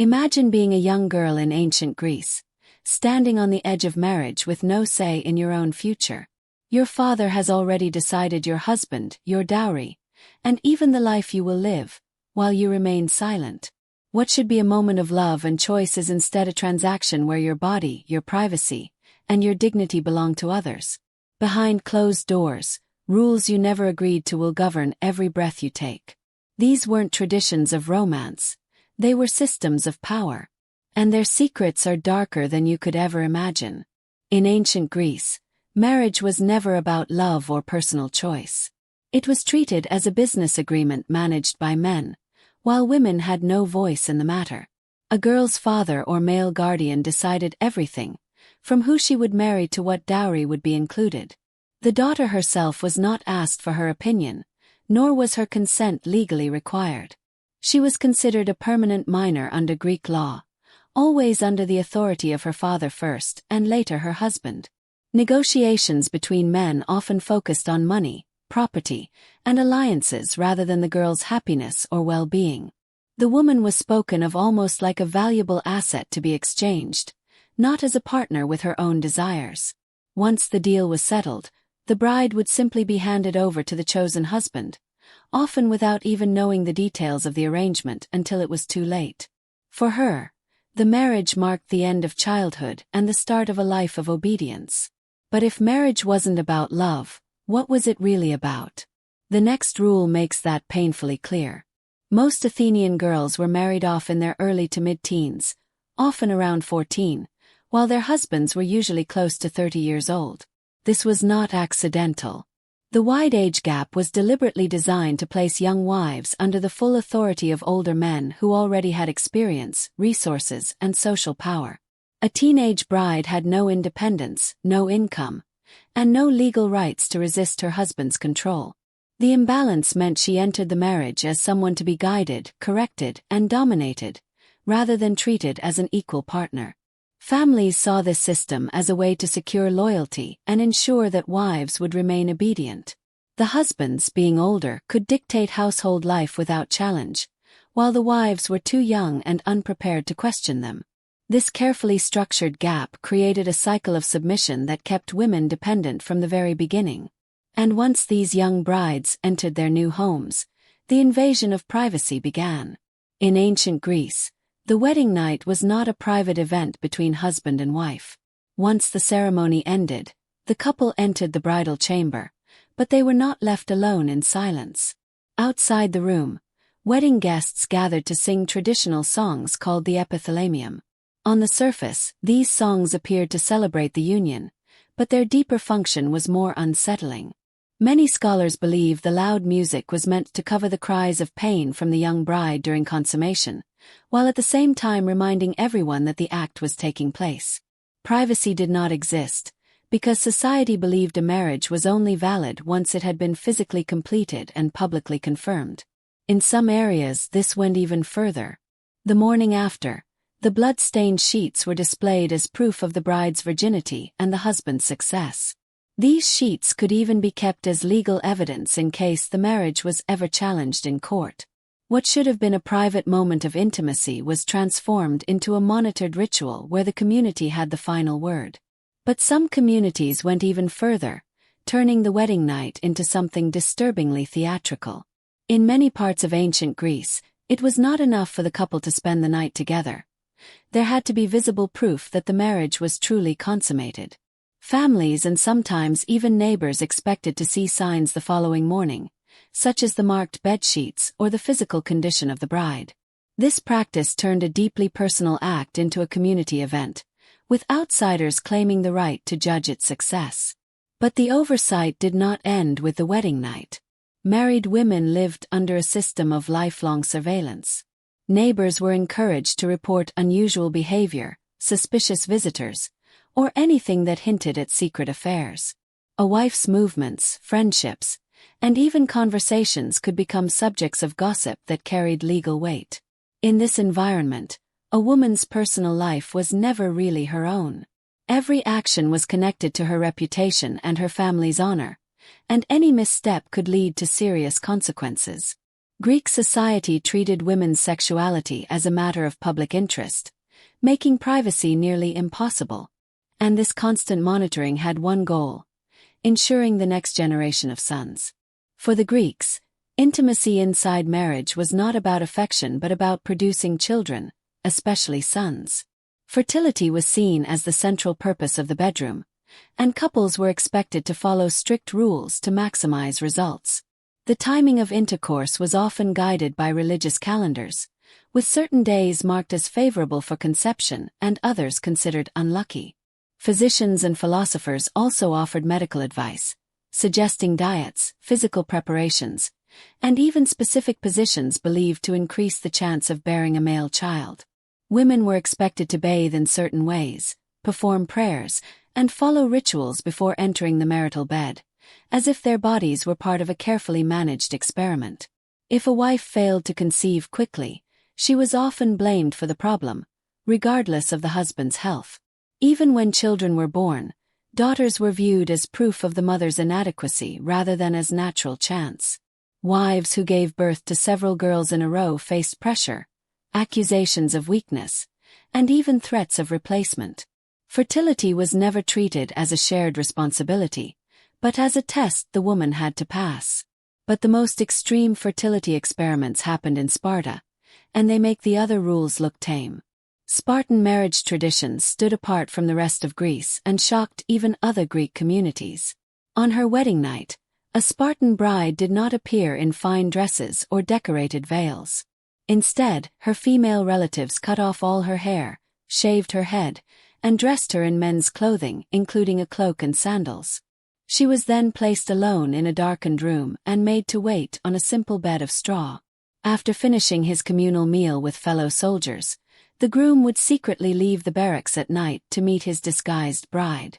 Imagine being a young girl in ancient Greece, standing on the edge of marriage with no say in your own future. Your father has already decided your husband, your dowry, and even the life you will live, while you remain silent. What should be a moment of love and choice is instead a transaction where your body, your privacy, and your dignity belong to others. Behind closed doors, rules you never agreed to will govern every breath you take. These weren't traditions of romance. They were systems of power. And their secrets are darker than you could ever imagine. In ancient Greece, marriage was never about love or personal choice. It was treated as a business agreement managed by men, while women had no voice in the matter. A girl's father or male guardian decided everything, from who she would marry to what dowry would be included. The daughter herself was not asked for her opinion, nor was her consent legally required. She was considered a permanent minor under Greek law, always under the authority of her father first and later her husband. Negotiations between men often focused on money, property, and alliances rather than the girl's happiness or well-being. The woman was spoken of almost like a valuable asset to be exchanged, not as a partner with her own desires. Once the deal was settled, the bride would simply be handed over to the chosen husband, often without even knowing the details of the arrangement until it was too late. For her, the marriage marked the end of childhood and the start of a life of obedience. But if marriage wasn't about love, what was it really about? The next rule makes that painfully clear. Most Athenian girls were married off in their early to mid-teens, often around 14, while their husbands were usually close to 30 years old. This was not accidental. The wide age gap was deliberately designed to place young wives under the full authority of older men who already had experience, resources, and social power. A teenage bride had no independence, no income, and no legal rights to resist her husband's control. The imbalance meant she entered the marriage as someone to be guided, corrected, and dominated, rather than treated as an equal partner. Families saw this system as a way to secure loyalty and ensure that wives would remain obedient. The husbands, being older, could dictate household life without challenge, while the wives were too young and unprepared to question them. This carefully structured gap created a cycle of submission that kept women dependent from the very beginning. And once these young brides entered their new homes, the invasion of privacy began. In ancient Greece, the wedding night was not a private event between husband and wife. Once the ceremony ended, the couple entered the bridal chamber, but they were not left alone in silence. Outside the room, wedding guests gathered to sing traditional songs called the epithalamium. On the surface, these songs appeared to celebrate the union, but their deeper function was more unsettling. Many scholars believe the loud music was meant to cover the cries of pain from the young bride during consummation, while at the same time reminding everyone that the act was taking place. Privacy did not exist, because society believed a marriage was only valid once it had been physically completed and publicly confirmed. In some areas this went even further. The morning after, the blood-stained sheets were displayed as proof of the bride's virginity and the husband's success. These sheets could even be kept as legal evidence in case the marriage was ever challenged in court. What should have been a private moment of intimacy was transformed into a monitored ritual where the community had the final word. But some communities went even further, turning the wedding night into something disturbingly theatrical. In many parts of ancient Greece, it was not enough for the couple to spend the night together. There had to be visible proof that the marriage was truly consummated. Families and sometimes even neighbors expected to see signs the following morning, such as the marked bedsheets or the physical condition of the bride. This practice turned a deeply personal act into a community event, with outsiders claiming the right to judge its success. But the oversight did not end with the wedding night. Married women lived under a system of lifelong surveillance. Neighbors were encouraged to report unusual behavior, suspicious visitors, or anything that hinted at secret affairs. A wife's movements, friendships, and even conversations could become subjects of gossip that carried legal weight. In this environment, a woman's personal life was never really her own. Every action was connected to her reputation and her family's honor, and any misstep could lead to serious consequences. Greek society treated women's sexuality as a matter of public interest, making privacy nearly impossible. And this constant monitoring had one goal: ensuring the next generation of sons. For the Greeks, intimacy inside marriage was not about affection but about producing children, especially sons. Fertility was seen as the central purpose of the bedroom, and couples were expected to follow strict rules to maximize results. The timing of intercourse was often guided by religious calendars, with certain days marked as favorable for conception and others considered unlucky. Physicians and philosophers also offered medical advice, suggesting diets, physical preparations, and even specific positions believed to increase the chance of bearing a male child. Women were expected to bathe in certain ways, perform prayers, and follow rituals before entering the marital bed, as if their bodies were part of a carefully managed experiment. If a wife failed to conceive quickly, she was often blamed for the problem, regardless of the husband's health. Even when children were born, daughters were viewed as proof of the mother's inadequacy rather than as natural chance. Wives who gave birth to several girls in a row faced pressure, accusations of weakness, and even threats of replacement. Fertility was never treated as a shared responsibility, but as a test the woman had to pass. But the most extreme fertility experiments happened in Sparta, and they make the other rules look tame. Spartan marriage traditions stood apart from the rest of Greece and shocked even other Greek communities. On her wedding night, a Spartan bride did not appear in fine dresses or decorated veils. Instead, her female relatives cut off all her hair, shaved her head, and dressed her in men's clothing, including a cloak and sandals. She was then placed alone in a darkened room and made to wait on a simple bed of straw. After finishing his communal meal with fellow soldiers, the groom would secretly leave the barracks at night to meet his disguised bride.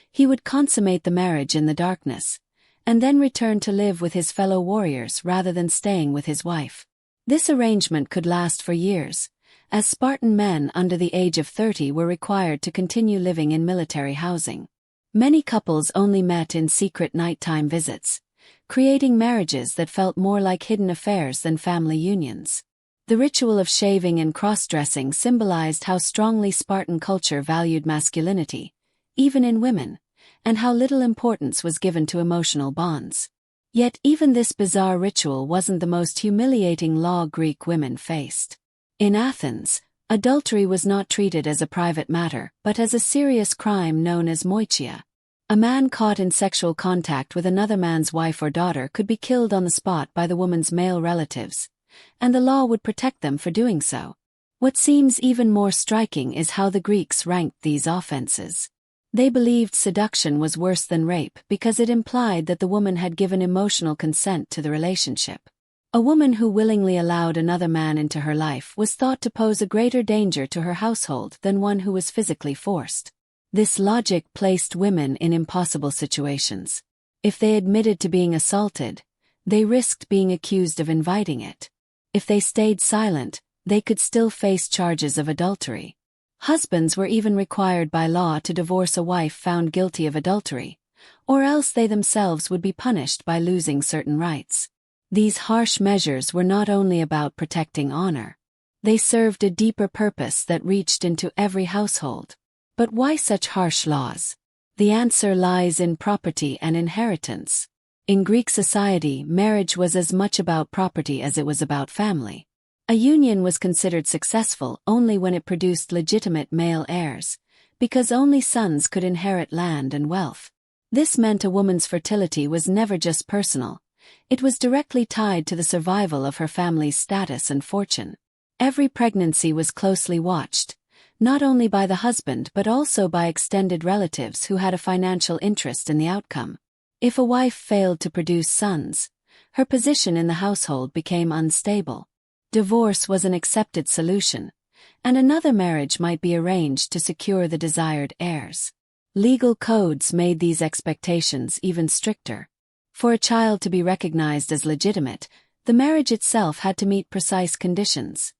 He would consummate the marriage in the darkness, and then return to live with his fellow warriors rather than staying with his wife. This arrangement could last for years, as Spartan men under the age of 30 were required to continue living in military housing. Many couples only met in secret nighttime visits, creating marriages that felt more like hidden affairs than family unions. The ritual of shaving and cross-dressing symbolized how strongly Spartan culture valued masculinity, even in women, and how little importance was given to emotional bonds. Yet even this bizarre ritual wasn't the most humiliating law Greek women faced. In Athens, adultery was not treated as a private matter but as a serious crime known as moichia. A man caught in sexual contact with another man's wife or daughter could be killed on the spot by the woman's male relatives, and the law would protect them for doing so. What seems even more striking is how the Greeks ranked these offenses. They believed seduction was worse than rape because it implied that the woman had given emotional consent to the relationship. A woman who willingly allowed another man into her life was thought to pose a greater danger to her household than one who was physically forced. This logic placed women in impossible situations. If they admitted to being assaulted, they risked being accused of inviting it. If they stayed silent, they could still face charges of adultery. Husbands were even required by law to divorce a wife found guilty of adultery, or else they themselves would be punished by losing certain rights. These harsh measures were not only about protecting honor. They served a deeper purpose that reached into every household. But why such harsh laws? The answer lies in property and inheritance. In Greek society, marriage was as much about property as it was about family. A union was considered successful only when it produced legitimate male heirs, because only sons could inherit land and wealth. This meant a woman's fertility was never just personal. It was directly tied to the survival of her family's status and fortune. Every pregnancy was closely watched, not only by the husband but also by extended relatives who had a financial interest in the outcome. If a wife failed to produce sons, her position in the household became unstable. Divorce was an accepted solution, and another marriage might be arranged to secure the desired heirs. Legal codes made these expectations even stricter. For a child to be recognized as legitimate, the marriage itself had to meet precise conditions: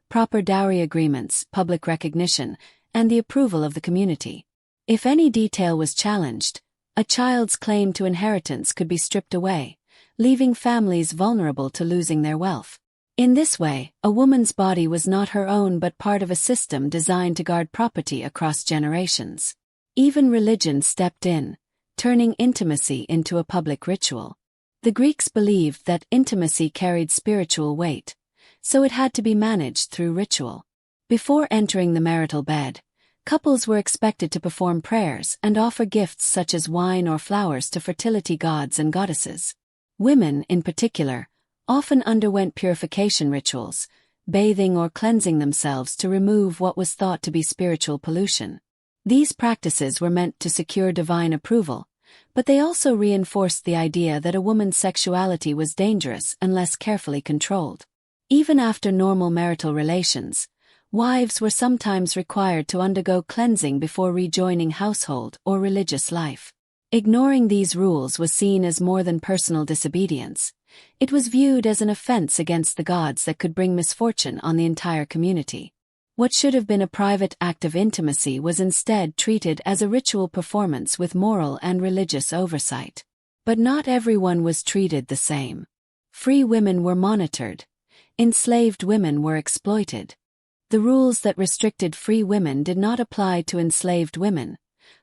proper dowry agreements, public recognition, and the approval of the community. If any detail was challenged, a child's claim to inheritance could be stripped away, leaving families vulnerable to losing their wealth. In this way, a woman's body was not her own but part of a system designed to guard property across generations. Even religion stepped in, turning intimacy into a public ritual. The Greeks believed that intimacy carried spiritual weight, so it had to be managed through ritual. Before entering the marital bed, couples were expected to perform prayers and offer gifts such as wine or flowers to fertility gods and goddesses. Women, in particular, often underwent purification rituals, bathing or cleansing themselves to remove what was thought to be spiritual pollution. These practices were meant to secure divine approval, but they also reinforced the idea that a woman's sexuality was dangerous unless carefully controlled. Even after normal marital relations, wives were sometimes required to undergo cleansing before rejoining household or religious life. Ignoring these rules was seen as more than personal disobedience. It was viewed as an offense against the gods that could bring misfortune on the entire community. What should have been a private act of intimacy was instead treated as a ritual performance with moral and religious oversight. But not everyone was treated the same. Free women were monitored. Enslaved women were exploited. The rules that restricted free women did not apply to enslaved women,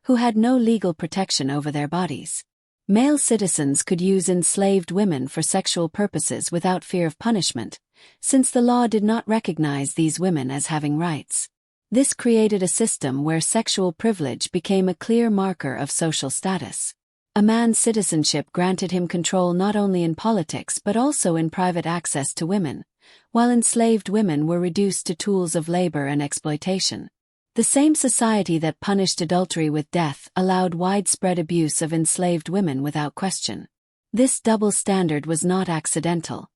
who had no legal protection over their bodies. Male citizens could use enslaved women for sexual purposes without fear of punishment, since the law did not recognize these women as having rights. This created a system where sexual privilege became a clear marker of social status. A man's citizenship granted him control not only in politics but also in private access to women, while enslaved women were reduced to tools of labor and exploitation. The same society that punished adultery with death allowed widespread abuse of enslaved women without question. This double standard was not accidental.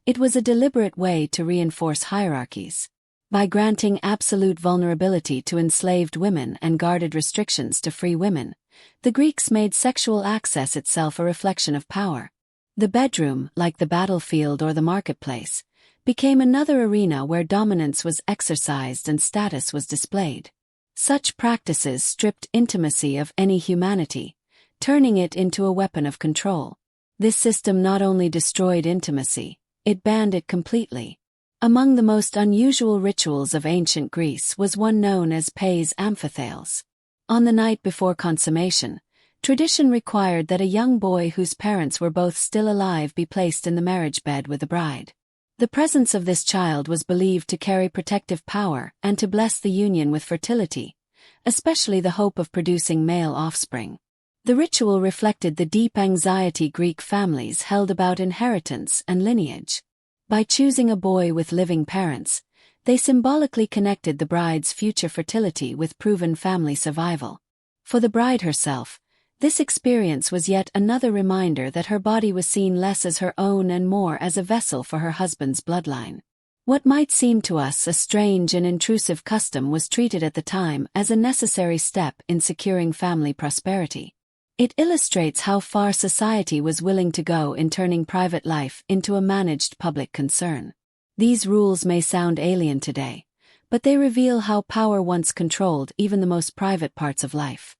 It was a deliberate way to reinforce hierarchies. By granting absolute vulnerability to enslaved women and guarded restrictions to free women, the Greeks made sexual access itself a reflection of power. The bedroom, like the battlefield or the marketplace, became another arena where dominance was exercised and status was displayed. Such practices stripped intimacy of any humanity, turning it into a weapon of control. This system not only destroyed intimacy, it banned it completely. Among the most unusual rituals of ancient Greece was one known as Pais amphails. On the night before consummation, tradition required that a young boy whose parents were both still alive be placed in the marriage bed with the bride. The presence of this child was believed to carry protective power and to bless the union with fertility, especially the hope of producing male offspring. The ritual reflected the deep anxiety Greek families held about inheritance and lineage. By choosing a boy with living parents, they symbolically connected the bride's future fertility with proven family survival. For the bride herself, this experience was yet another reminder that her body was seen less as her own and more as a vessel for her husband's bloodline. What might seem to us a strange and intrusive custom was treated at the time as a necessary step in securing family prosperity. It illustrates how far society was willing to go in turning private life into a managed public concern. These rules may sound alien today, but they reveal how power once controlled even the most private parts of life.